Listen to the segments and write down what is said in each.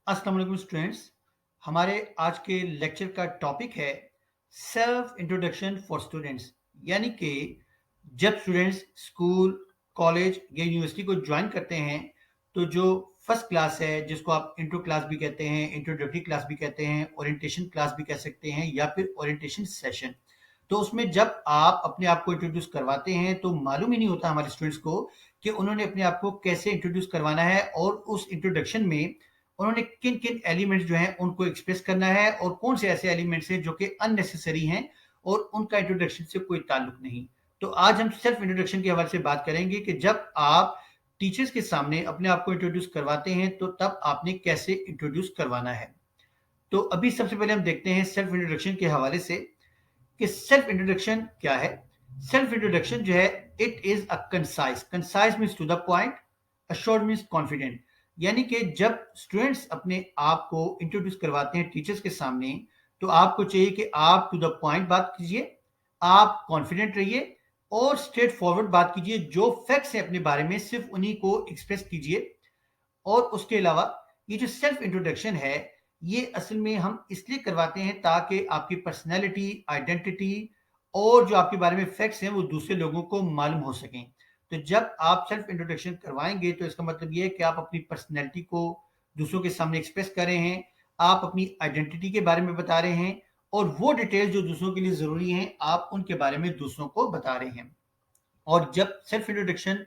अस्सलाम वालेकुम स्टूडेंट्स। हमारे आज के लेक्चर का टॉपिक है सेल्फ इंट्रोडक्शन फॉर स्टूडेंट्स। यानी कि जब स्टूडेंट्स स्कूल, कॉलेज या यूनिवर्सिटी को ज्वाइन करते हैं तो जो फर्स्ट क्लास है, जिसको आप इंट्रो क्लास भी कहते हैं, इंट्रोडक्टरी क्लास भी कहते हैं, ओरिएंटेशन क्लास भी कह सकते हैं या फिर ओरिएंटेशन सेशन, तो उसमें जब आप अपने आप को इंट्रोड्यूस करवाते हैं तो मालूम ही नहीं होता हमारे स्टूडेंट्स को कि उन्होंने अपने आप को कैसे इंट्रोड्यूस करवाना है और उस इंट्रोडक्शन में उन्होंने किन-किन एलिमेंट्स जो हैं उनको एक्सप्रेस करना है और कौन से ऐसे एलिमेंट्स हैं जो कि अननेसेसरी हैं और उनका इंट्रोडक्शन से कोई ताल्लुक नहीं। तो आज हम सेल्फ इंट्रोडक्शन के हवाले से बात करेंगे कि जब आप टीचर्स के सामने अपने आप को इंट्रोड्यूस करवाते हैं तो तब आपने कैसे इंट्रोड्यूस करवाना है। तो अभी सबसे पहले हम देखते हैं सेल्फ इंट्रोडक्शन के हवाले से कि सेल्फ इंट्रोडक्शन क्या है। सेल्फ इंट्रोडक्शन जो है, it is a concise, concise means to the point, assured means confident. यानी कि जब स्टूडेंट्स अपने आप को इंट्रोड्यूस करवाते हैं टीचर्स के सामने तो आपको चाहिए कि आप टू द पॉइंट बात कीजिए, आप कॉन्फिडेंट रहिए और स्ट्रेट फॉरवर्ड बात कीजिए। जो फैक्ट्स हैं अपने बारे में सिर्फ उन्हीं को एक्सप्रेस कीजिए। और उसके अलावा ये जो सेल्फ इंट्रोडक्शन है, ये असल में हम इसलिए करवाते हैं ताकि आपकी पर्सनैलिटी, आइडेंटिटी और जो आपके बारे में फैक्ट्स हैं वो दूसरे लोगों को मालूम हो सकें। तो जब आप सेल्फ इंट्रोडक्शन करवाएंगे तो इसका मतलब ये है कि आप अपनी पर्सनैलिटी को दूसरों के सामने एक्सप्रेस कर रहे हैं, आप अपनी आइडेंटिटी के बारे में बता रहे हैं और वो डिटेल्स जो दूसरों के लिए ज़रूरी हैं, आप उनके बारे में दूसरों को बता रहे हैं। और जब सेल्फ इंट्रोडक्शन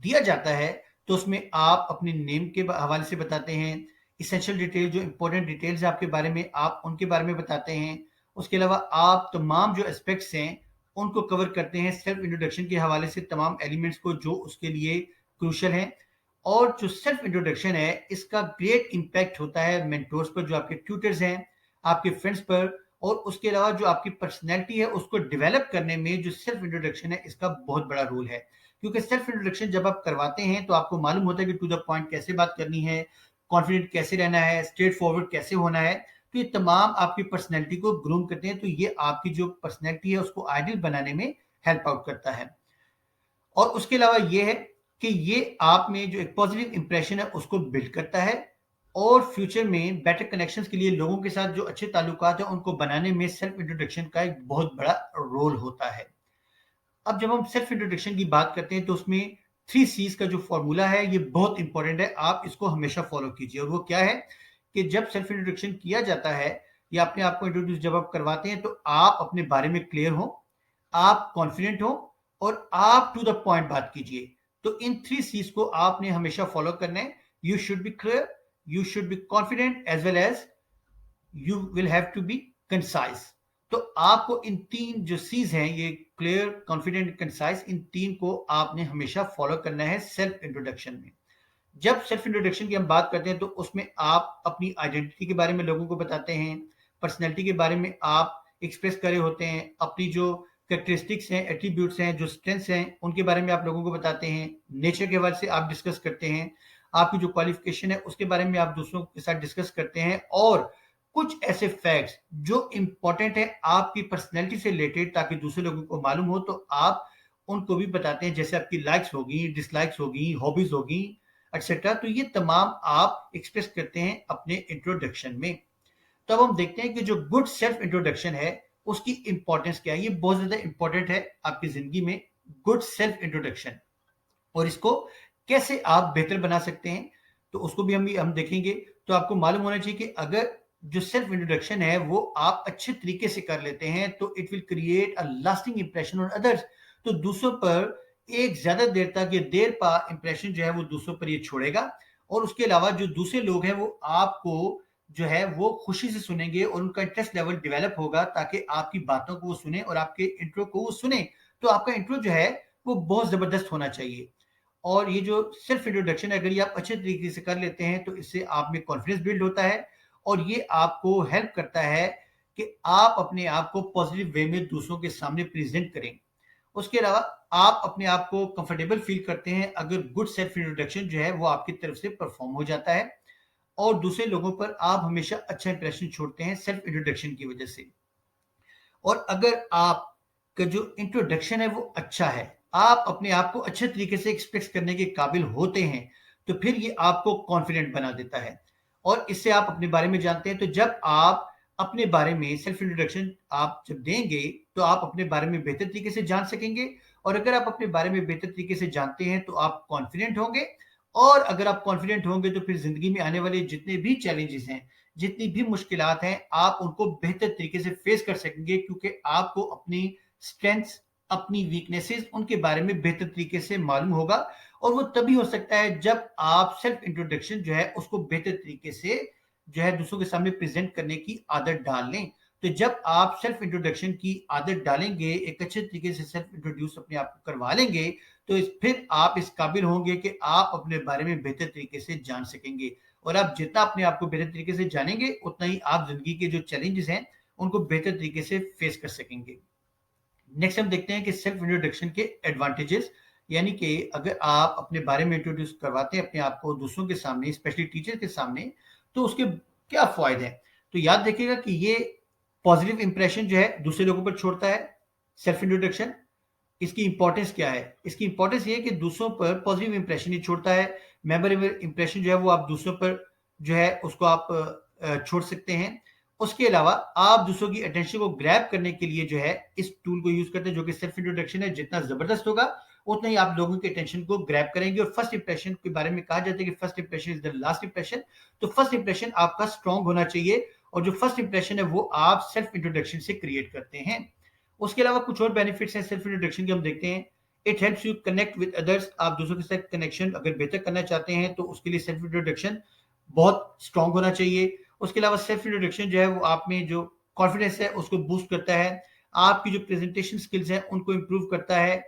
दिया जाता है तो उसमें आप अपने नेम के हवाले से बताते हैं, इसेंशियल डिटेल जो इंपॉर्टेंट डिटेल्स है आपके बारे में आप उनके बारे में बताते हैं। उसके अलावा आप तमाम जो एस्पेक्ट्स हैं उनको कवर करते हैं सेल्फ इंट्रोडक्शन के हवाले से, तमाम एलिमेंट्स को जो उसके लिए क्रूशल हैं। और जो सेल्फ इंट्रोडक्शन है इसका ग्रेट इम्पैक्ट होता है मेंटोर्स पर, जो आपके ट्यूटर्स हैं, आपके फ्रेंड्स पर। और उसके अलावा जो आपकी पर्सनैलिटी है उसको डेवलप करने में जो सेल्फ इंट्रोडक्शन है इसका बहुत बड़ा रोल है। क्योंकि सेल्फ इंट्रोडक्शन जब आप करवाते हैं तो आपको मालूम होता है कि टू द पॉइंट कैसे बात करनी है, कॉन्फिडेंट कैसे रहना है, स्ट्रेट फॉरवर्ड कैसे होना है। तो ये तमाम आपकी पर्सनैलिटी को ग्रूम करते हैं, तो ये आपकी जो पर्सनैलिटी है उसको आइडियल बनाने में हेल्प आउट करता है। और उसके अलावा ये है कि ये आप में जो एक पॉजिटिव इंप्रेशन है उसको बिल्ड करता है और फ्यूचर में बेटर कनेक्शंस के लिए लोगों के साथ जो अच्छे ताल्लुकात हैं उनको बनाने में सेल्फ इंट्रोडक्शन का एक बहुत बड़ा रोल होता है। अब जब हम सेल्फ इंट्रोडक्शन की बात करते हैं तो उसमें 3 सीज़ का जो फ़ॉर्मूला है ये बहुत इंपॉर्टेंट है, आप इसको हमेशा फ़ॉलो कीजिए। और वो क्या है कि जब सेल्फ इंट्रोडक्शन किया जाता है या अपने आप को इंट्रोड्यूस जब आप करवाते हैं तो आप अपने बारे में क्लियर हो, आप कॉन्फिडेंट हो और आप टू द पॉइंट बात कीजिए। तो इन 3 सीज़ को आपने हमेशा फ़ॉलो करना है। You should be clear, you should be confident as well as you will have to be concise. तो आपको इन 3 जो सीज हैं, ये क्लियर, कॉन्फिडेंट, कंसाइज, इन 3 को आपने हमेशा फॉलो करना है सेल्फ इंट्रोडक्शन में। जब सेल्फ इंट्रोडक्शन की हम बात करते हैं तो उसमें आप अपनी आइडेंटिटी के बारे में लोगों को बताते हैं, पर्सनैलिटी के बारे में आप एक्सप्रेस कर रहे होते हैं, अपनी जो कैरेक्टरिस्टिक्स हैं, एट्रीब्यूट्स हैं, जो स्ट्रेंथ्स हैं, उनके बारे में आप लोगों को बताते हैं, नेचर के हवाले से आप डिस्कस करते हैं, आपकी जो क्वालिफिकेशन है उसके बारे में आप दूसरों के साथ डिस्कस करते हैं और कुछ ऐसे फैक्ट्स जो इंपॉर्टेंट है आपकी पर्सनैलिटी से रिलेटेड ताकि दूसरे लोगों को मालूम हो तो आप उनको भी बताते हैं, जैसे आपकी लाइक्स होगी, डिसलाइक्स होगी, हॉबीज होगी, एटसेट्रा। तो ये तमाम आप एक्सप्रेस करते हैं अपने इंट्रोडक्शन में। तो अब हम देखते हैं कि जो गुड सेल्फ इंट्रोडक्शन है उसकी इंपॉर्टेंस क्या है। ये बहुत ज्यादा इंपॉर्टेंट है आपकी जिंदगी में, गुड सेल्फ इंट्रोडक्शन। और इसको कैसे आप बेहतर बना सकते हैं तो उसको भी हम देखेंगे। तो आपको मालूम होना चाहिए कि अगर जो सेल्फ इंट्रोडक्शन है वो आप अच्छे तरीके से कर लेते हैं तो it will create a lasting impression on others. तो दूसरों पर एक ज्यादा देर तक ये देर पा इंप्रेशन जो है वो दूसरों पर ये छोड़ेगा। और उसके अलावा जो दूसरे लोग हैं वो आपको जो है वो खुशी से सुनेंगे और उनका इंटरेस्ट लेवल डेवलप होगा ताकि आपकी बातों को वो सुने और आपके इंट्रो को वो सुने। तो आपका इंट्रो जो है वो बहुत जबरदस्त होना चाहिए। और ये जो सेल्फ इंट्रोडक्शन है अगर ये आप अच्छे तरीके से कर लेते हैं तो इससे आप में कॉन्फिडेंस बिल्ड होता है और ये आपको हेल्प करता है कि आप अपने आप को पॉजिटिव वे में दूसरों के सामने प्रेजेंट करें। उसके अलावा आप अपने आप को कंफर्टेबल फील करते हैं अगर गुड सेल्फ इंट्रोडक्शन जो है वो आपकी तरफ से परफॉर्म हो जाता है और दूसरे लोगों पर आप हमेशा अच्छा इंप्रेशन छोड़ते हैं सेल्फ इंट्रोडक्शन की वजह से। और अगर आपका जो इंट्रोडक्शन है वो अच्छा है, आप अपने आप को अच्छे तरीके से एक्सप्रेस करने के काबिल होते हैं, तो फिर ये आपको कॉन्फिडेंट बना देता है। और इससे आप अपने बारे में जानते हैं। तो जब आप अपने बारे में सेल्फ इंट्रोडक्शन आप जब देंगे, तो आप अपने बारे में बेहतर तरीके से जान सकेंगे, और अगर आप अपने बारे में बेहतर तरीके से जानते हैं तो आप कॉन्फिडेंट होंगे, और अगर आप कॉन्फिडेंट होंगे तो फिर ज़िंदगी में आने वाले जितने भी चैलेंजेस हैं, जितनी भी मुश्किलात हैं, आप उनको बेहतर तरीके से फेस कर सकेंगे, क्योंकि आपको अपनी स्ट्रेंथ्स, अपनी वीकनेसेस, उनके बारे में बेहतर तरीके से मालूम होगा। और वो तभी हो सकता है जब आप सेल्फ इंट्रोडक्शन जो है उसको बेहतर तरीके से जो है दूसरों के सामने प्रेजेंट करने की आदत डाल लें। तो जब आप सेल्फ इंट्रोडक्शन की आदत डालेंगे, एक अच्छे तरीके से सेल्फ इंट्रोड्यूस अपने आप को करवा लेंगे, तो फिर आप इस काबिल होंगे कि आप अपने बारे में बेहतर तरीके से जान सकेंगे। और आप जितना अपने आप को बेहतर तरीके से जानेंगे, उतना ही आप जिंदगी के जो चैलेंजेस हैं उनको बेहतर तरीके से फेस कर सकेंगे। नेक्स्ट हम देखते हैं कि सेल्फ इंट्रोडक्शन के एडवांटेजेस, यानी कि अगर आप अपने बारे में इंट्रोड्यूस करवाते हैं अपने आप को दूसरों के सामने, स्पेशली टीचर के सामने, तो उसके क्या फायदे हैं। तो याद रखिएगा कि ये पॉजिटिव इंप्रेशन जो है दूसरे लोगों पर छोड़ता है। सेल्फ इंट्रोडक्शन, इसकी इंपॉर्टेंस क्या है? इसकी इंपॉर्टेंस ये है कि दूसरों पर पॉजिटिव इंप्रेशन ही छोड़ता है। मेमोरेबल इंप्रेशन जो है वो आप दूसरों पर जो है उसको आप छोड़ सकते हैं। उसके अलावा आप दूसरों की अटेंशन को ग्रैब करने के लिए जो है इस टूल को यूज करते हैं, जो कि सेल्फ इंट्रोडक्शन है। जितना जबरदस्त होगा उतना ही आप लोगों की अटेंशन को ग्रैब करेंगे। और फर्स्ट इंप्रेशन के बारे में कहा जाता है कि first impression is the last impression. तो फर्स्ट इंप्रेशन आपका स्ट्रांग होना चाहिए, और जो फर्स्ट इंप्रेशन है वो आप सेल्फ इंट्रोडक्शन से क्रिएट करते हैं। उसके अलावा कुछ और बेनिफिट्स हैं सेल्फ इंट्रोडक्शन के, हम देखते हैं। It helps you connect with others. आप दूसरों के साथ कनेक्शन अगर बेहतर करना चाहते हैं तो उसके लिए सेल्फ इंट्रोडक्शन बहुत स्ट्रांग होना चाहिए। उसके अलावा सेल्फ इंट्रोडक्शन जो है वो आप में जो कॉन्फिडेंस है उसको बूस्ट करता है। आपकी जो प्रेजेंटेशन स्किल्स हैं उनको इंप्रूव करता है।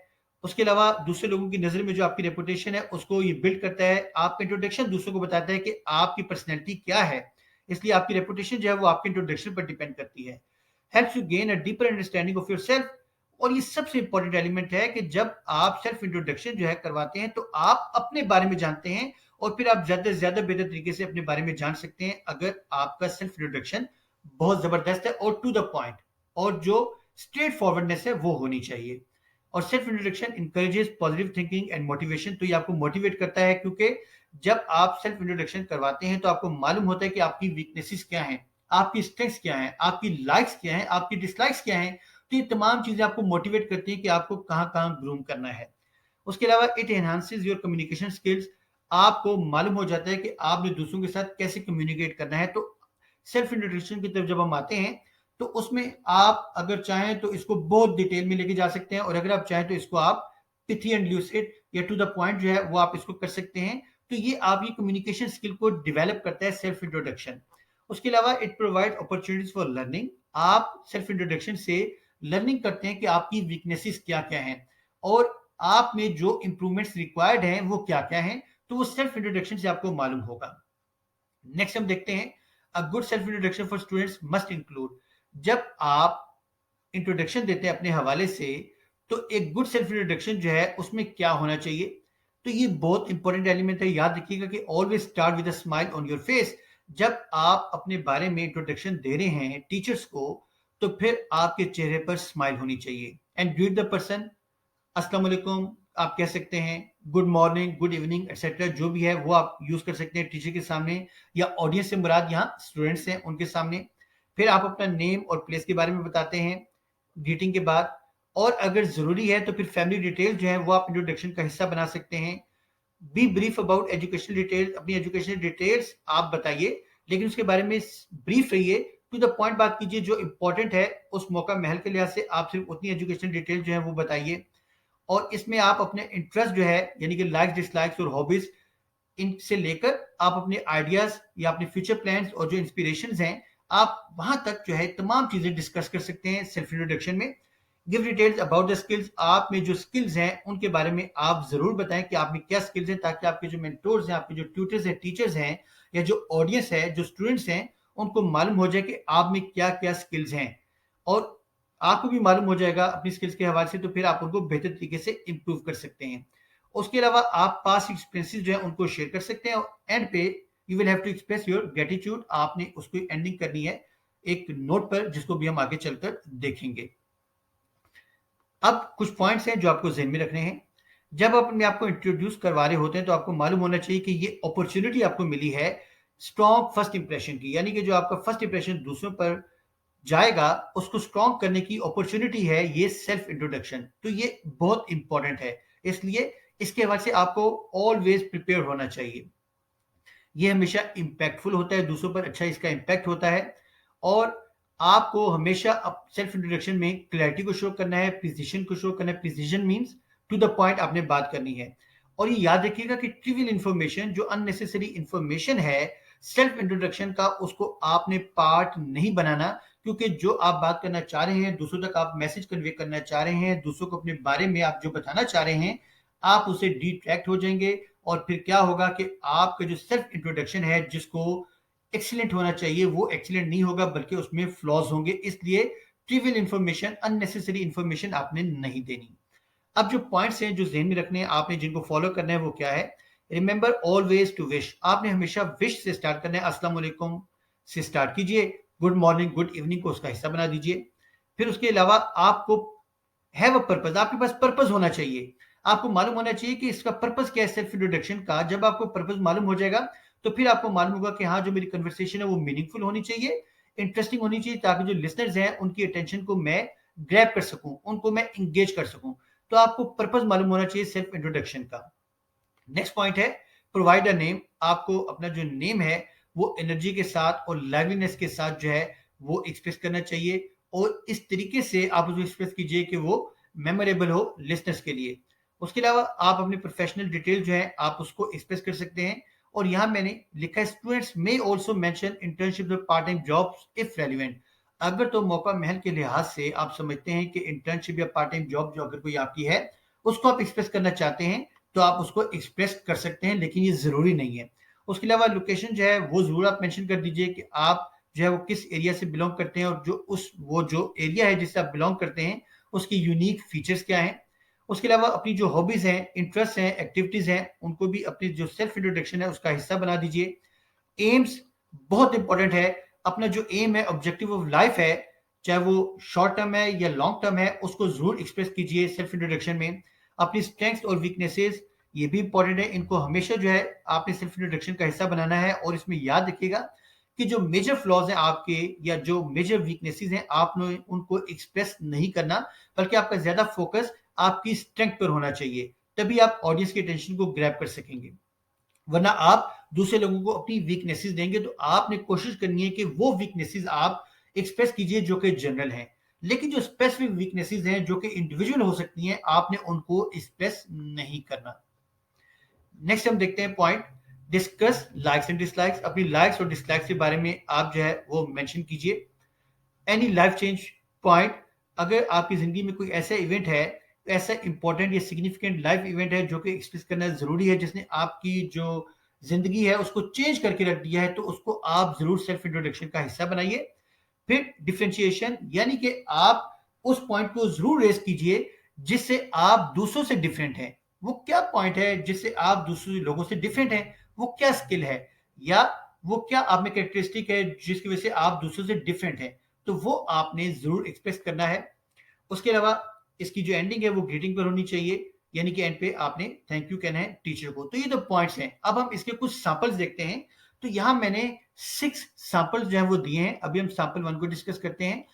उसके अलावा दूसरे लोगों की नजर में जो आपकी रेपुटेशन है उसको ये बिल्ड करता है। आपका इंट्रोडक्शन दूसरों को बताता है कि आपकी पर्सनैलिटी क्या है, इसलिए आपकी रेपुटेशन जो है वो आपके इंट्रोडक्शन पर डिपेंड करती है। Helps you gain a deeper understanding of yourself. और ये सबसे इंपॉर्टेंट एलिमेंट है कि जब आप सेल्फ इंट्रोडक्शन जो है करवाते हैं, तो आप अपने बारे में जानते हैं, और फिर आप ज्यादा से ज्यादा बेहतर तरीके से अपने बारे में जान सकते हैं अगर आपका सेल्फ इंट्रोडक्शन बहुत जबरदस्त है और टू द पॉइंट, और जो स्ट्रेट फॉरवर्डनेस है वो होनी चाहिए। और self introduction encourages positive thinking and motivation. तो ये आपको मोटिवेट करता है, क्योंकि जब आप सेल्फ इंट्रोडक्शन करवाते हैं तो आपको मालूम होता है कि आपकी वीकनेसेस क्या हैं, आपकी स्ट्रेंथ्स क्या हैं, आपकी लाइक्स क्या हैं, आपकी डिसलाइक्स क्या हैं। तो ये तमाम चीजें आपको मोटिवेट करती हैं कि आपको कहाँ कहाँ ग्रूम करना है। उसके अलावा it enhances your communication skills. आपको मालूम हो जाता है कि आपने दूसरों के साथ कैसे कम्युनिकेट करना है। तो सेल्फ इंट्रोडक्शन की तरफ जब हम आते हैं, तो उसमें आप अगर चाहें तो इसको बहुत डिटेल में लेके जा सकते हैं, और अगर आप चाहें तो इसको आप पिथी एंड ल्यूसिड या टू द पॉइंट जो है वो आप इसको कर सकते हैं। तो ये आपकी कम्युनिकेशन स्किल को डेवलप करता है सेल्फ इंट्रोडक्शन। उसके अलावा it provide opportunities for learning. आप सेल्फ इंट्रोडक्शन से लर्निंग करते हैं कि आपकी वीकनेसेस क्या क्या हैं, और आप में जो इंप्रूवमेंट्स रिक्वायर्ड हैं वो क्या क्या हैं। तो वो सेल्फ इंट्रोडक्शन से आपको मालूम होगा। नेक्स्ट हम देखते हैं, a good self introduction for students must include. जब आप इंट्रोडक्शन देते हैं अपने हवाले से, तो एक गुड सेल्फ इंट्रोडक्शन जो है उसमें क्या होना चाहिए। तो ये बहुत इंपॉर्टेंट एलिमेंट है। याद रखिएगा कि always start with a smile on your face. जब आप अपने बारे में इंट्रोडक्शन दे रहे हैं टीचर्स को, तो फिर आपके चेहरे पर स्माइल होनी चाहिए। एंड ग्रीट द पर्सन, अस्सलाम वालेकुम आप कह सकते हैं, good morning, good evening etcetera, जो भी है वो आप यूज कर सकते हैं टीचर के सामने, या ऑडियंस से मुराद यहाँ स्टूडेंट्स हैं उनके सामने। फिर आप अपना नेम और प्लेस के बारे में बताते हैं ग्रीटिंग के बाद। और अगर जरूरी है तो फिर फैमिली डिटेल जो है वो आप इंट्रोडक्शन का हिस्सा बना सकते हैं। B brief about educational details. अपनी एजुकेशनल डिटेल्स आप बताइए, लेकिन उसके बारे में ब्रीफ रहिए, टू द पॉइंट बात कीजिए। जो इंपॉर्टेंट है उस मौका महल के लिहाज से आप सिर्फ उतनी एजुकेशनल डिटेल जो है वो बताइए। और इसमें आप अपने इंटरेस्ट जो है, यानी कि लाइक्स डिसलाइक्स और हॉबीज, इनसे लेकर आप अपने आइडियाज या अपने फ्यूचर प्लान्स और जो इंस्पिरेशंस हैं, आप वहां तक जो है तमाम चीजें डिस्कस कर सकते हैं सेल्फ इंट्रोडक्शन में। Give details about the skills. आप में जो स्किल्स हैं उनके बारे में आप जरूर बताएं कि आप में क्या स्किल्स हैं, ताकि आपके जो मेंटोर्स हैं, आपके जो ट्यूटर्स हैं, टीचर्स हैं, या जो ऑडियंस है, जो स्टूडेंट्स हैं, उनको मालूम हो जाए कि आप में क्या क्या स्किल्स हैं। और आपको भी मालूम हो जाएगा अपनी स्किल्स के हवाले से, तो फिर आप उनको बेहतर तरीके से इंप्रूव कर सकते हैं। उसके अलावा आप पास्ट एक्सपीरियंसेस जो है उनको शेयर कर सकते हैं। और एंड पे you will have to express your gratitude. आपने उसको एंडिंग करनी है एक नोट पर, जिसको भी हम आगे चलकर देखेंगे। अब कुछ पॉइंट्स हैं जो आपको ज़हन में रखने हैं। जब आप अपने आप को इंट्रोड्यूस करवा रहे होते हैं, तो आपको मालूम होना चाहिए कि ये अपॉर्चुनिटी आपको मिली है स्ट्रॉन्ग फर्स्ट इंप्रेशन की, यानी कि जो आपका फर्स्ट इंप्रेशन दूसरों पर जाएगा उसको स्ट्रॉन्ग करने की अपॉर्चुनिटी है ये सेल्फ इंट्रोडक्शन। तो ये बहुत इंपॉर्टेंट है, इसलिए इसके हवाले से आपको ऑलवेज प्रिपेयर होना चाहिए। ये हमेशा इम्पैक्टफुल होता है, दूसरों पर अच्छा इसका इम्पैक्ट होता है। और आपको हमेशा सेल्फ इंट्रोडक्शन में क्लैरिटी को शो करना है, प्रिसिजन को शो करना है। Precision means to the point आपने बात करनी है। और ये याद रखिएगा कि ट्रिवियल इंफॉर्मेशन, जो अननेसेसरी इंफॉर्मेशन है सेल्फ इंट्रोडक्शन का, उसको आपने पार्ट नहीं बनाना। क्योंकि जो आप बात करना चाह रहे हैं, दूसरों तक आप मैसेज कन्वे करना चाह रहे हैं, दूसरों को अपने बारे में आप जो बताना चाह रहे हैं, आप उसे डिट्रैक्ट हो जाएंगे। और फिर क्या होगा कि आपका जो सेल्फ इंट्रोडक्शन है जिसको एक्सीलेंट होना चाहिए वो एक्सीलेंट नहीं होगा, बल्कि उसमें फ्लॉज होंगे। इसलिए ट्रिवियल इंफॉर्मेशन, अननेसेसरी इंफॉर्मेशन आपने नहीं देनी। अब जो पॉइंट्स हैं जो ज़हन में रखने हैं आपने, जिनको फॉलो करना है, वो क्या है? Remember always to wish. आपने हमेशा विश से स्टार्ट करना है। अस्सलाम वालेकुम से स्टार्ट कीजिए, गुड मॉर्निंग, गुड इवनिंग को उसका हिस्सा बना दीजिए। फिर उसके अलावा आपको हैव अ पर्पस, आपके पास पर्पस होना चाहिए। आपको मालूम होना चाहिए कि इसका पर्पस क्या है सेल्फ इंट्रोडक्शन का। जब आपको पर्पस मालूम हो जाएगा तो फिर आपको मालूम होगा कि हाँ, जो मेरी कन्वर्सेशन है वो मीनिंगफुल होनी चाहिए, इंटरेस्टिंग होनी चाहिए, ताकि जो लिसनर्स हैं उनकी अटेंशन को मैं ग्रैब कर सकूं, उनको मैं इंगेज कर सकूं। तो आपको पर्पस मालूम होना चाहिए सेल्फ इंट्रोडक्शन का। नेक्स्ट पॉइंट है प्रोवाइड अ नेम। आपको अपना जो नेम है वो एनर्जी के साथ और लाइवलीनेस के साथ जो है वो एक्सप्रेस करना चाहिए। और इस तरीके से आप उसको एक्सप्रेस कीजिए कि वो मेमोरेबल हो लिसनर्स के लिए। उसके अलावा आप अपनी प्रोफेशनल डिटेल जो है आप उसको एक्सप्रेस कर सकते हैं। और यहाँ मैंने लिखा है students may also mention internship और part time jobs if relevant. अगर तो मौका महल के लिहाज से आप समझते हैं कि इंटर्नशिप या पार्ट टाइम जॉब जो अगर कोई आपकी है उसको आप एक्सप्रेस करना चाहते हैं, तो आप उसको एक्सप्रेस कर सकते हैं, लेकिन ये ज़रूरी नहीं है। उसके अलावा लोकेशन जो है वो ज़रूर आप मेंशन कर दीजिए कि आप जो है वो किस एरिया से बिलोंग करते हैं, और जो एरिया है जिससे आप बिलोंग करते हैं उसकी यूनिक फीचर्स क्या हैं। उसके अलावा अपनी जो हॉबीज़ हैं, इंटरेस्ट हैं, एक्टिविटीज़ हैं, उनको भी अपनी जो सेल्फ इंट्रोडक्शन है उसका हिस्सा बना दीजिए। एम्स बहुत इंपॉर्टेंट है। अपना जो एम है, ऑब्जेक्टिव ऑफ लाइफ है, चाहे वो शॉर्ट टर्म है या लॉन्ग टर्म है, उसको जरूर एक्सप्रेस कीजिए सेल्फ इंट्रोडक्शन में। अपनी स्ट्रेंथ्स और वीकनेसेस ये भी इंपॉर्टेंट है, इनको हमेशा जो है आपने सेल्फ इंट्रोडक्शन का हिस्सा बनाना है। और इसमें याद रखिएगा कि जो मेजर फ्लॉज हैं आपके या जो मेजर वीकनेसेस हैं आपने उनको एक्सप्रेस नहीं करना, बल्कि आपका ज्यादा फोकस आपकी स्ट्रेंथ पर होना चाहिए। तभी आप ऑडियंस की अटेंशन को ग्रैब कर सकेंगे। वरना आप दूसरे लोगों को अपनी वीकनेसेस देंगे, तो आपने कोशिश करनी है कि वो वीकनेसेस आप एक्सप्रेस कीजिए जो कि जनरल हैं। लेकिन जो स्पेसिफिक वीकनेसेस हैं जो कि इंडिविजुअल हो सकती हैं, आपने उनको एक्सप्रेस नहीं करना। नेक्स्ट हम देखते हैं point discuss likes and dislikes. अपनी लाइक्स और डिसलाइक्स के बारे में आप जो है वो मेंशन कीजिए। एनी लाइफ चेंज पॉइंट, अगर आपकी जिंदगी में कोई ऐसा इवेंट है, ऐसा इंपॉर्टेंट या सिग्निफिकेंट लाइफ इवेंट है जो कि एक्सप्रेस करना जरूरी है, जिसने आपकी जो जिंदगी है उसको चेंज करके रख दिया है, तो उसको आप जरूर सेल्फ इंट्रोडक्शन का हिस्सा बनाइए। फिर डिफरेंशिएशन, यानी कि आप उस पॉइंट को जरूर रेस कीजिए जिससे आप दूसरों से डिफरेंट हैं। वो क्या पॉइंट है जिससे आप दूसरे लोगों से डिफरेंट हैं? वो क्या स्किल है या वो क्या आप में कैरेक्टरिस्टिक है जिसकी वजह से आप दूसरों से डिफरेंट हैं? तो वो आपने जरूर एक्सप्रेस करना है। उसके अलावा इसकी जो एंडिंग है वो ग्रीटिंग पर होनी चाहिए, यानी कि एंड पे आपने थैंक यू कहना है टीचर को। तो ये तो पॉइंट्स हैं। अब हम इसके कुछ सैंपल्स देखते हैं। तो यहाँ मैंने 6 सैंपल्स जो है वो दिए हैं। अभी हम सैंपल 1 को डिस्कस करते हैं।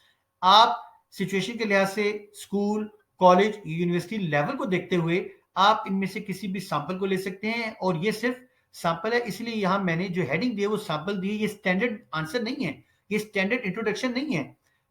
आप सिचुएशन के लिहाज से स्कूल, कॉलेज, यूनिवर्सिटी लेवल को देखते हुए आप इनमें से किसी भी सैंपल को ले सकते हैं। और ये सिर्फ सैंपल है, इसलिए यहाँ मैंने जो हेडिंग दी है वो सैंपल दी है। ये स्टैंडर्ड आंसर नहीं है, ये स्टैंडर्ड इंट्रोडक्शन नहीं है।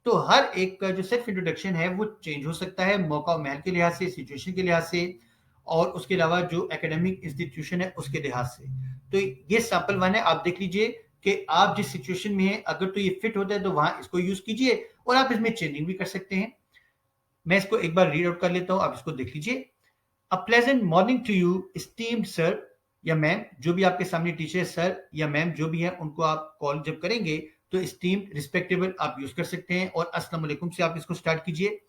तो हर एक का जो सेल्फ इंट्रोडक्शन है वो चेंज हो सकता है मौका और महल के लिहाज से, सिचुएशन के लिहाज से, और उसके अलावा जो एकेडमिक इंस्टीट्यूशन है उसके लिहाज से। तो ये सैंपल 1 है, आप देख लीजिए कि आप जिस सिचुएशन में हैं, अगर तो ये फिट होता है तो वहां इसको यूज कीजिए, और आप इसमें चेंजिंग भी कर सकते हैं। मैं इसको एक बार रीड आउट कर लेता हूं, आप इसको देख लीजिए। A pleasant morning to you esteemed sir या मैम। जो भी आपके सामने टीचर सर या मैम जो भी है उनको आप कॉल जब करेंगे तो एस्टीम्ड, रिस्पेक्टेबल आप यूज कर सकते हैं। और अस्सलाम वालेकुम से आप इसको स्टार्ट कीजिए।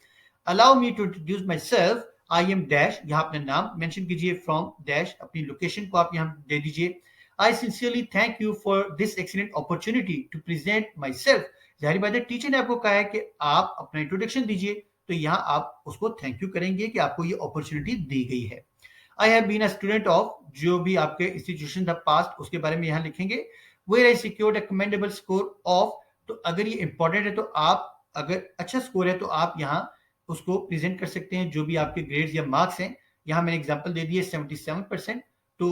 Allow me to introduce myself, I am dash, यहाँ अपना नाम मेंशन कीजिए, फ्रॉम डैश, अपनी लोकेशन को आप यहाँ दे दीजिए। I sincerely thank you for this excellent opportunity to present myself. जाहिर बात है टीचर ने आपको कहा है कि आप अपना इंट्रोडक्शन दीजिए, तो यहाँ आप उसको थैंक यू करेंगे कि आपको ये अपॉर्चुनिटी दी गई है। I have been a student of, जो भी आपके इंस्टीट्यूशन था पास्ट उसके बारे में यहाँ लिखेंगे। Where I secured a commendable score of. तो अगर ये इंपॉर्टेंट है तो आप अगर अच्छा स्कोर है तो आप यहाँ उसको प्रेजेंट कर सकते हैं, जो भी आपके ग्रेड्स या मार्क्स हैं। यहाँ मैंने एग्जांपल दे दिए 77%। तो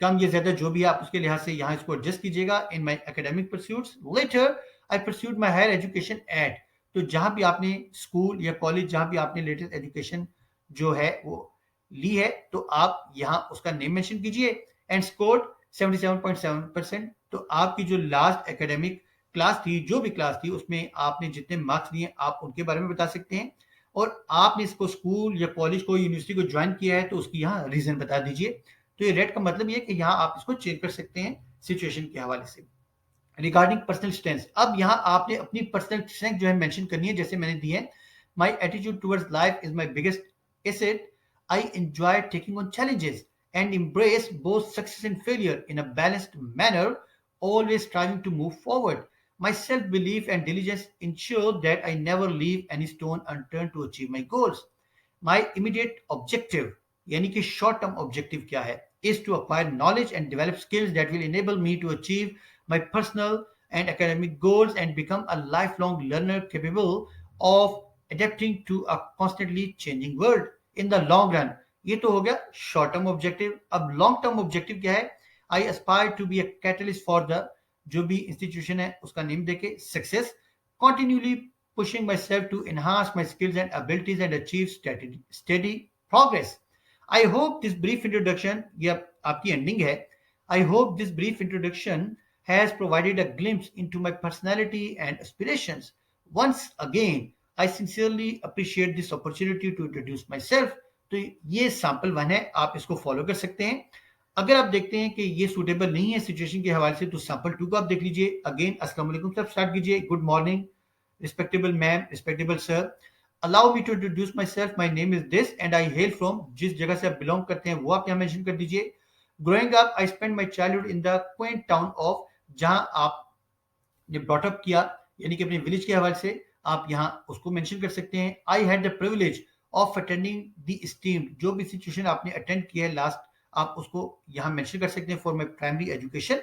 कम या ज्यादा जो भी आप उसके लिहाज से यहाँ इसको एडजस्ट कीजिएगा। In my academic pursuits later I pursued my higher education at. तो जहां भी आपने स्कूल या कॉलेज, जहां भी आपने लेटेस्ट एजुकेशन जो है वो ली है, तो आप यहाँ उसका नेम मेंशन कीजिए। And scored 77.7%। तो आपकी जो लास्ट एकेडमिक क्लास थी, जो भी क्लास थी, उसमें आपने जितने मार्क्स लिए आप उनके बारे में बता सकते हैं। और आपने इसको स्कूल या कॉलेज को, यूनिवर्सिटी को ज्वाइन किया है तो उसकी यहाँ रीजन बता दीजिए। तो ये रेड का मतलब ये है कि यहाँ आप इसको चेंज कर सकते हैं सिचुएशन के हवाले से। रिगार्डिंग पर्सनल स्ट्रेंथ, अब यहाँ आपने अपनी पर्सनल स्ट्रेंथ जो है मेंशन करनी है, जैसे मैंने दी है। My attitude towards life is my biggest asset. I enjoy taking on challenges and embrace both success and failure in a balanced manner, always striving to move forward. My self-belief and diligence ensure that I never leave any stone unturned to achieve my goals. My immediate objective, यानी कि short term objective क्या है, is to acquire knowledge and develop skills that will enable me to achieve my personal and academic goals and become a lifelong learner capable of adapting to a constantly changing world in the long run. ये तो हो गया short term objective. अब long term objective क्या है? I aspire to be a catalyst for the, जो भी institution है उसका नेम देके, success, continuously pushing myself to enhance my skills and abilities and achieve steady progress. I hope this brief introduction, ये आपकी ending है, I hope this brief introduction has provided a glimpse into my personality and aspirations. Once again, I sincerely appreciate this opportunity to introduce myself. तो ये sample one है, आप इसको follow कर सकते हैं। अगर आप देखते हैं कि ये सूटेबल नहीं है सिचुएशन के हवाले से, तो सैंपल 2 को आप देख लीजिए। अगेन अस्सलाम वालेकुम से आप स्टार्ट कीजिए। Good morning respectable ma'am, respectable sir, allow me to introduce myself, my name is this and I hail from, जिस जगह से आप बिलोंग करते हैं वो आप यहाँ मेंशन कर दीजिए। growing up I spent my childhood in the quaint town of, जहां आपने ब्रॉट अप किया, यानी कि अपने विलेज के हवाले से आप यहाँ उसको मेंशन कर सकते हैं। I had the privilege of attending the steamed, जो भी सिचुएशन आपने अटेंड किया है लास्ट, आप उसको यहाँ मेंशन कर सकते हैं। For my primary education,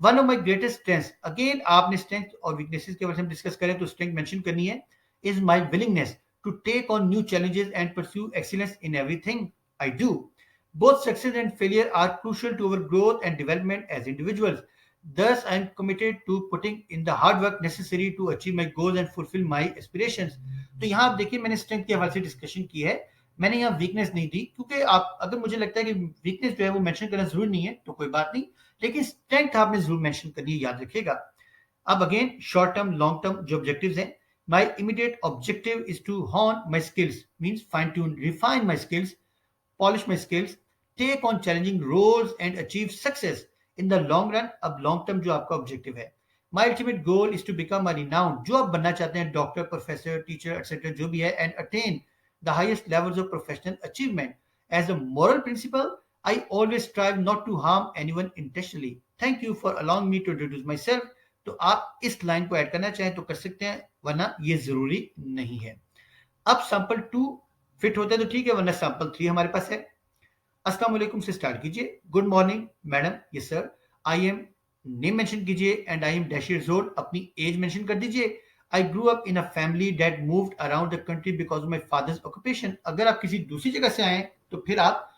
one of my greatest strength, again आपने स्ट्रेंथ और वीकनेसेस के बारे में डिस्कस करें तो स्ट्रेंथ मेंशन करनी है। Is my willingness to take on new challenges and pursue excellence in everything I do. Both success and failure are crucial to our growth and development as individuals. Thus, I am committed to putting in the hard work necessary to achieve my goals and fulfill my aspirations. तो यहाँ आप देखिए मैंने strength के हवाले से discussion की है, मैंने यहाँ वीकनेस नहीं दी, क्योंकि आप अगर मुझे लगता है कि वीकनेस जो है वो मेंशन करना जरूरी नहीं है तो कोई बात नहीं, लेकिन स्ट्रेंथ आपने जरूर मेंशन करनी है, याद रखिएगा। अब again short term long term जो ऑब्जेक्टिव्स हैं, my immediate objective is to hone my skills, means fine tune, refine my skills, polish my skills, take on challenging roles and achieve success in the long run। अब long term जो आपका objective है, my ultimate goal is to become a renowned, जो आप बनना चाहते हैं, doctor, professor, teacher etcetera जो भी है, and attain the highest levels of professional achievement। As a moral principle, I always strive not to harm anyone intentionally। Thank you for allowing me to introduce myself। तो आप इस line को add करना चाहें तो कर सकते हैं, वरना ये जरूरी नहीं है। अब सैंपल 2 फिट होता है तो ठीक है, वरना सैंपल 3 हमारे पास है। अस्सलाम वालेकुम से स्टार्ट कीजिए। Good morning madam, yes sir, I am, name mention कीजिए, and I am dash years old, अपनी एज मेंशन कर दीजिए। I grew up in a family that moved around the country because of my father's occupation. अगर आप किसी दूसरी जगह से आए तो फिर आप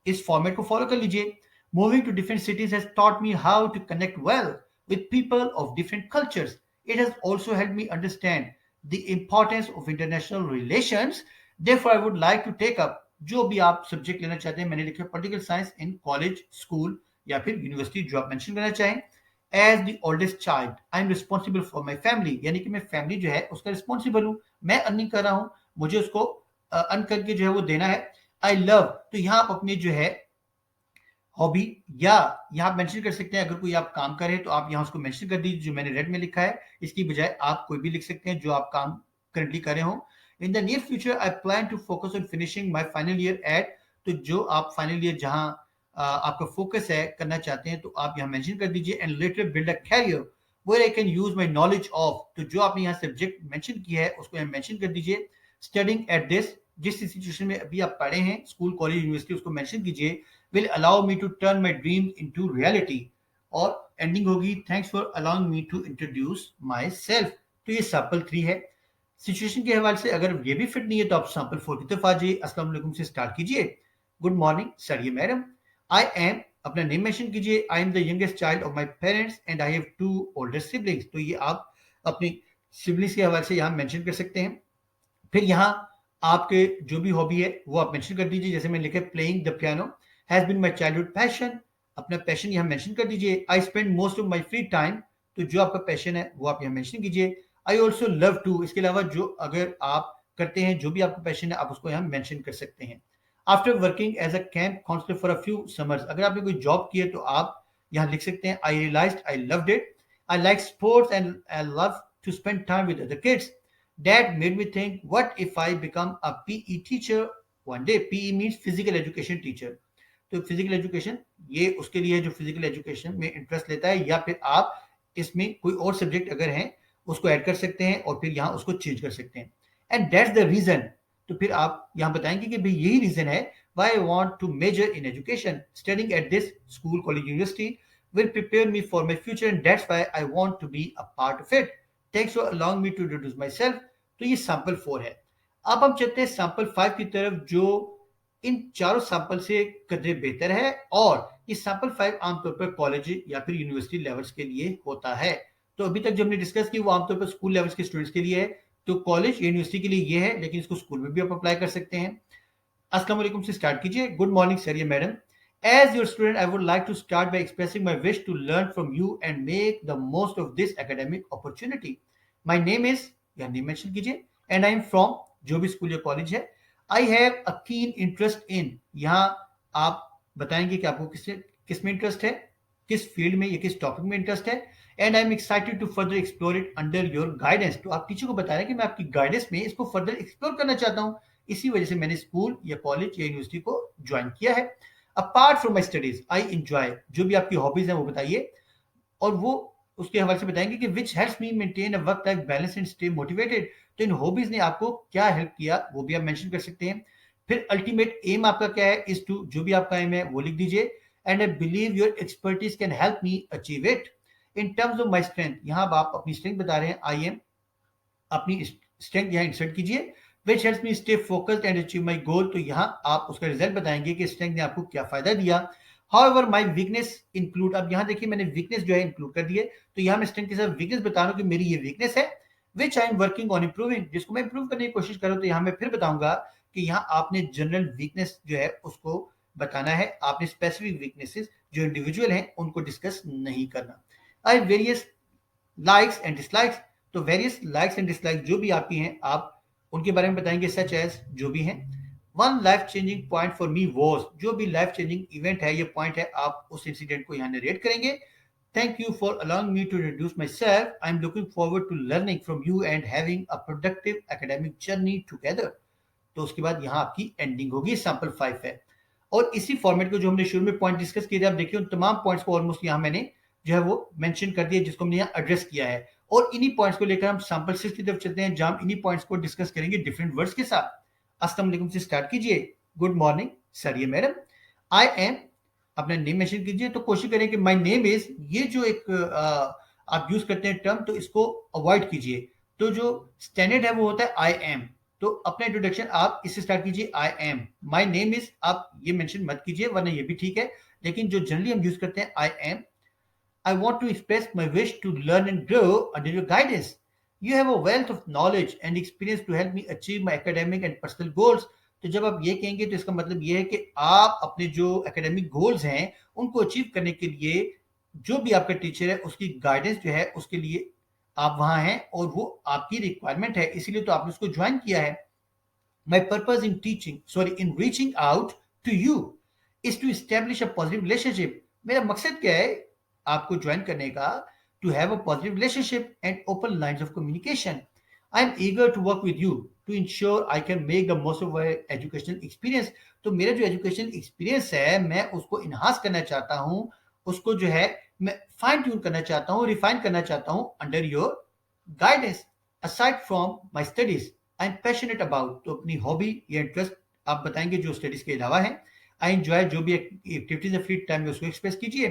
इस फॉर्मेट को फॉलो कर लीजिए। Moving to different cities has taught me how to connect well with people of different cultures. It has also helped me understand the importance of international relations. Therefore, I would like to take up, जो भी आप subject लेना चाहते हैं, मैंने लिखा political science in college, school या फिर यूनिवर्सिटी, जो आप मेंशन करना चाहें। As the oldest child I am responsible for my family, यानी कि मैं फैमिली जो है उसका रिस्पॉन्सिबल हूँ, मैं अर्निंग कर रहा हूँ, मुझे उसको अर्न करके जो है वो देना है। आई लव, तो यहाँ आप अपने जो है हॉबी या यहाँ मेंशन कर सकते हैं, अगर कोई आप काम करें तो आप यहाँ उसको मेंशन कर दीजिए, जो मैंने रेड में लिखा है, इसकी बजाय आप कोई भी लिख सकते हैं जो आप काम करंटली कर रहे हो। In the near future I plan to focus on finishing my final year at, तो जो आप फाइनल ईयर जहाँ आपका फोकस है करना चाहते हैं तो आप यहाँ मेंशन कर दीजिए। And later build a career where I can use my knowledge of, तो जो आपने यहाँ सब्जेक्ट मेंशन किया है उसको यहाँ मेंशन कर दीजिए। स्टडिंग एट दिस, जिस इंस्टीट्यूशन में अभी आप पढ़े हैं, स्कूल, कॉलेज, यूनिवर्सिटी, उसको मेंशन कीजिए। will allow me to turn my dreams into reality, और एंडिंग होगी thanks for allowing me to introduce myself. तो ये सैंपल 3 है। सिचुएशन के हवाले से अगर ये भी फिट नहीं है तो आप सैंपल 4 की तरफ आ जाइए। अस्सलाम वालेकुम से स्टार्ट कीजिए। गुड मॉर्निंग सर, ये मैडम। आई एम, अपना नेम मेंशन कीजिए। I am the youngest child of my parents and I have 2 older siblings. तो ये आप अपनी सिबलिंग्स के हवाले से यहाँ मेंशन कर सकते हैं। फिर यहाँ आपके जो भी हॉबी है वो आप मेंशन कर दीजिए। जैसे मैंने लिखा playing the piano has been my childhood passion. अपना पैशन यहाँ मेंशन कर दीजिए। I spend most of my free time. तो जो आपका पैशन है वो आप यहाँ मेंशन कीजिए। आई ऑल्सो लव टू, इसके अलावा जो अगर आप करते हैं जो भी आपका पैशन है आप उसको यहाँ मेंशन कर सकते हैं। After working as a camp counsellor for a few summers, अगर आपने कोई जॉब की है तो आप यहाँ लिख सकते हैं I realised I loved it. I like sports and I love to spend time with other kids. That made me think, what if I become a PE teacher one day? PE means physical education teacher. तो physical education ये उसके लिए जो physical education में interest लेता है, या फिर आप इसमें कोई और सब्जेक्ट अगर हैं उसको ऐड कर सकते हैं और फिर यहाँ उसको चेंज कर सकते हैं। एंड दैट्स द रीजन, तो फिर आप यहाँ बताएंगे कि भाई यही रीजन है why I want to major in education. Studying at this school, college, university will prepare me for my future and that's why I want to be a part of it. Thanks for allowing me to introduce myself. तो ये sample 4 है। अब हम चलते हैं sample 5 की तरफ, जो इन चारों सैंपल से कदरे बेहतर है और ये सैंपल 5 आमतौर पर कॉलेज या फिर यूनिवर्सिटी लेवल्स के लिए होता है। तो अभी तक जो हमने डिस्कस की वो आमतौर पर स्कूल लेवल्स के स्टूडेंट्स के लिए है। तो कॉलेज या यूनिवर्सिटी के लिए ये है, लेकिन इसको स्कूल में भी आप अप्लाई कर सकते हैं। अस्सलाम वालेकुम से स्टार्ट कीजिए। गुड मॉर्निंग सर, ये madam. As your student, I would like to start by expressing my wish to learn from you and make the most of this academic opportunity. My name is, या name mention कीजिए, and I am from, जो भी school या college है। I have a keen interest in, यहाँ आप बताएंगे कि आपको किस में इंटरेस्ट है, किस फील्ड में या किस टॉपिक में इंटरेस्ट है। And I am excited to further explore it under your guidance. तो आप टीचर को बता रहे हैं कि मैं आपकी गाइडेंस में इसको फर्दर एक्सप्लोर करना चाहता हूँ, इसी वजह से मैंने स्कूल या कॉलेज या यूनिवर्सिटी को ज्वाइन किया है। Apart from my studies I enjoy, जो भी आपकी हॉबीज हैं वो बताइए और वो उसके हवाले से बताएंगे कि विच helps me maintain a work life balance and stay motivated. तो इन हॉबीज ने आपको क्या हेल्प किया वो भी आप मेंशन कर सकते हैं। फिर अल्टीमेट एम आपका क्या है, इज टू, जो भी आपका एम है वो लिख दीजिए। And I believe your expertise can help me achieve it. In terms of my strength, यहाँ आप अपनी स्ट्रेंथ बता रहे हैं, आई एम, अपनी स्ट्रेंथ यहाँ इंसर्ट कीजिए। Which helps me stay focused and achieve my goal, तो यहाँ आप उसका रिजल्ट बताएंगे कि स्ट्रेंथ ने आपको क्या फायदा दिया। हाउएवर माई वीकनेस इंक्लूड, अब यहाँ देखिए मैंने वीकनेस जो है इंक्लूड कर दिए, तो यहाँ मैं स्ट्रेंथ के साथ वीकनेस बता रहा हूँ कि मेरी ये वीकनेस है। Which I am working on improving, जिसको मैं इंप्रूव करने की कोशिश कर रहा हूँ। तो यहाँ मैं फिर बताऊंगा कि यहाँ आपने जनरल वीकनेस जो है उसको बताना है, आपने स्पेसिफिक वीकनेसेस जो इंडिविजुअल हैं उनको डिस्कस नहीं करना। आई वेरियस लाइक्स एंड डिसलाइक्स, तो वेरियस लाइक्स एंड डिसलाइक्स जो भी आपकी हैं आप उनके बारे में बताएंगे, सच एज, जो भी हैं। One life changing point for me was, जो भी लाइफ चेंजिंग इवेंट है, ये पॉइंट है, आप उस इंसिडेंट को यहाँ नरेट करेंगे। Thank you for allowing me to introduce myself. I am looking forward to learning from you and having a productive academic journey together. तो उसके बाद यहाँ आपकी एंडिंग होगी, सैंपल 5 है। और इसी फॉर्मेट को जो हमने शुरू में पॉइंट डिस्कस किए थे, आप देखिए उन तमाम पॉइंट्स को ऑलमोस्ट यहाँ मैंने जो है वो मेंशन कर दिया, जिसको हमने यहाँ एड्रेस किया है। और इन्हीं पॉइंट्स को लेकर हम सैंपल 6 की तरफ चलते हैं, जहां इन्हीं पॉइंट्स को डिस्कस करेंगे डिफरेंट वर्ड्स के साथ। अस्सलाम वालेकुम से स्टार्ट कीजिए। गुड मॉर्निंग सर, ये मैडम। आई एम, अपना नेम मेंशन कीजिए। तो कोशिश करें कि माय नेम इज, ये जो एक आप यूज करते हैं टर्म, तो इसको अवॉइड कीजिए। तो जो स्टैंडर्ड है वो होता है आई एम। तो अपना इंट्रोडक्शन आप इससे स्टार्ट कीजिए, I am, my name is, आप ये मेंशन मत कीजिए वरना ये भी ठीक है, लेकिन जो जनरली हम यूज करते हैं I M. I want to express my wish to learn and grow under your guidance. You have a wealth of knowledge and experience to help me achieve my academic and personal goals. तो जब आप ये कहेंगे तो इसका मतलब ये है कि आप अपने जो एकेडमिक गोल्स हैं उनको अचीव करने के लिए जो भी आपका टीचर है उसकी गाइडेंस जो है उसके लिए आप वहां हैं और वो आपकी रिक्वायरमेंट है, इसीलिए तो आपने उसको ज्वाइन किया है। My purpose in in reaching out to you is to establish a positive relationship. मेरा मकसद क्या है आपको ज्वाइन करने का? To have a positive relationship and open lines of communication. I am eager to work with you to ensure I can make the most of my educational experience. तो मेरा जो एजुकेशनल एक्सपीरियंस है मैं उसको enhance करना चाहता हूँ, उसको जो है मैं फाइन ट्यून करना चाहता हूँ, रिफाइन करना चाहता हूँ under your guidance. Aside from my studies I am passionate about, तो अपनी हॉबी या इंटरेस्ट आप बताएंगे जो स्टडीज के अलावा है। आई एंजॉय, जो भी एक्टिविटीज है फ्री टाइम में उसको एक्सप्रेस कीजिए।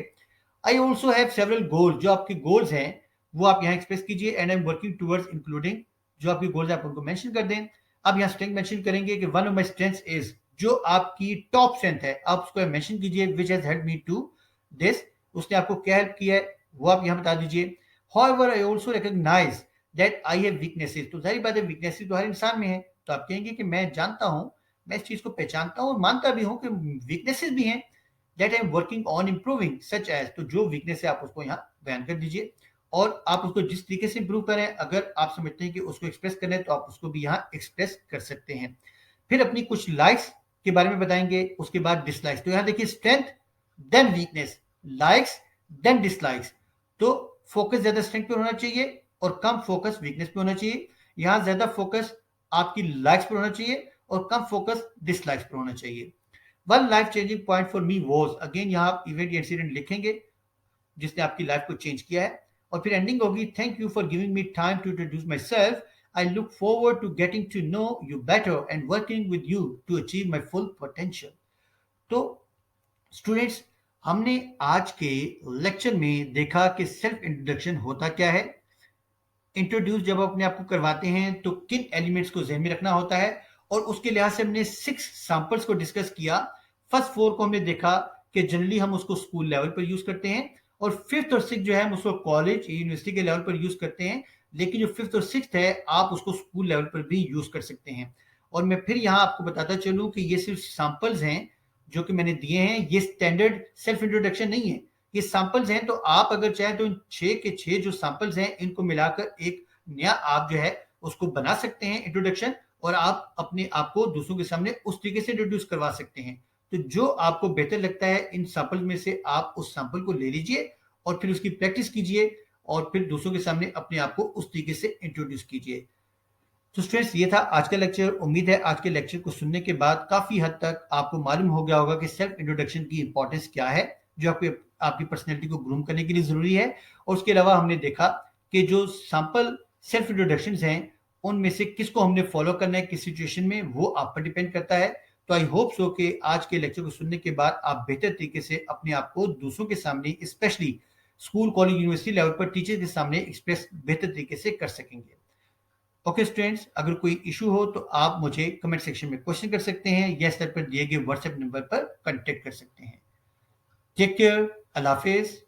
I also have several goals, जो आपके गोल्स हैं वो आप यहाँ एक्सप्रेस कीजिए, and I am working towards including, जो आपके गोल्स आप उनको मेंशन कर दें। अब यहाँ स्ट्रेंथ मेंशन करेंगे कि one of my strengths is, जो आपकी टॉप स्ट्रेंथ है आप उसको मेंशन कीजिए, which has help me to this, उसने आपको क्या हेल्प किया है वो आप यहाँ बता दीजिए। However I also recognise that I have weaknesses, तो सारी बातें वीकनेसेस तो हर इंसान में है, तो आप कहेंगे कि मैं जानता हूँ, मैं इस चीज को पहचानता हूँ और मानता भी हूँ कि वीकनेसेस भी हैं, that I am working on improving such as, तो जो वीकनेस है आप उसको यहाँ बयान कर दीजिए और आप उसको जिस तरीके से इंप्रूव करें, अगर आप समझते हैं कि उसको एक्सप्रेस करना है तो आप उसको भी यहाँ एक्सप्रेस कर सकते हैं। फिर अपनी कुछ लाइक्स के बारे में बताएंगे, उसके बाद डिसलाइक्स। तो यहाँ देखिए strength then weakness, likes then dislikes, तो फोकस ज्यादा स्ट्रेंथ पे होना चाहिए और कम फोकस वीकनेस पे होना चाहिए। यहाँ ज्यादा फोकस आपकी लाइक्स पर होना चाहिए और कम फोकस डिसलाइक्स पर होना चाहिए। One life changing point for me was, again यहाँ आप इवेंट इंसिडेंट लिखेंगे जिसने आपकी लाइफ को चेंज किया है, और फिर एंडिंग होगी, thank you for giving me time to introduce myself, I look forward to getting to know you better and working with you to achieve my full potential. तो students, हमने आज के lecture में देखा कि self introduction होता क्या है, इंट्रोड्यूस जब आप अपने आप को करवाते हैं तो किन एलिमेंट्स को ध्यान में रखना होता है, और उसके लिहाज से हमने 6 सैंपल्स को डिस्कस किया। फर्स्ट 4 को हमने देखा कि जनरली हम उसको स्कूल लेवल पर यूज करते हैं, और फिफ्थ और सिक्स जो है हम उसको कॉलेज यूनिवर्सिटी के लेवल पर यूज करते हैं, लेकिन जो फिफ्थ और सिक्स है आप उसको स्कूल लेवल पर भी यूज कर सकते हैं। और मैं फिर यहाँ आपको बताता चलूं कि ये सिर्फ सैंपल्स हैं जो कि मैंने दिए हैं, ये स्टैंडर्ड सेल्फ इंट्रोडक्शन नहीं है, ये सैंपल्स हैं। तो आप अगर चाहें तो इन 6 के 6 जो सैंपल्स हैं इनको मिलाकर एक नया आप जो है उसको बना सकते हैं इंट्रोडक्शन, और आप अपने आप को दूसरों के सामने उस तरीके से इंट्रोड्यूस करवा सकते हैं। तो जो आपको बेहतर लगता है इन सैंपल में से आप उस सैंपल को ले लीजिए और फिर उसकी प्रैक्टिस कीजिए और फिर दूसरों के सामने अपने आप को उस तरीके से इंट्रोड्यूस कीजिए। तो स्टूडेंट्स, ये था आज का लेक्चर। उम्मीद है आज के लेक्चर को सुनने के बाद काफी हद तक आपको मालूम हो गया होगा कि सेल्फ इंट्रोडक्शन की इंपॉर्टेंस क्या है, जो आपकी पर्सनैलिटी को ग्रूम करने के लिए जरूरी है। और उसके अलावा हमने देखा कि जो सैंपल सेल्फ इंट्रोडक्शन हैं उनमें से किसको हमने फॉलो करना है किस सिचुएशन में, वो आप पर डिपेंड करता है। तो आई होप सो कि आज के लेक्चर को सुनने के बाद आप बेहतर तरीके से अपने आप को दूसरों के सामने, specially school college university level पर टीचर के सामने एक्सप्रेस बेहतर तरीके से कर सकेंगे। ओके स्टूडेंट्स, अगर कोई इशू हो तो आप मुझे कमेंट सेक्शन में क्वेश्चन कर सकते हैं या सर पर दिए गए व्हाट्सएप नंबर पर कांटेक्ट कर सकते हैं। टेक केयर, अल्लाह हाफिज।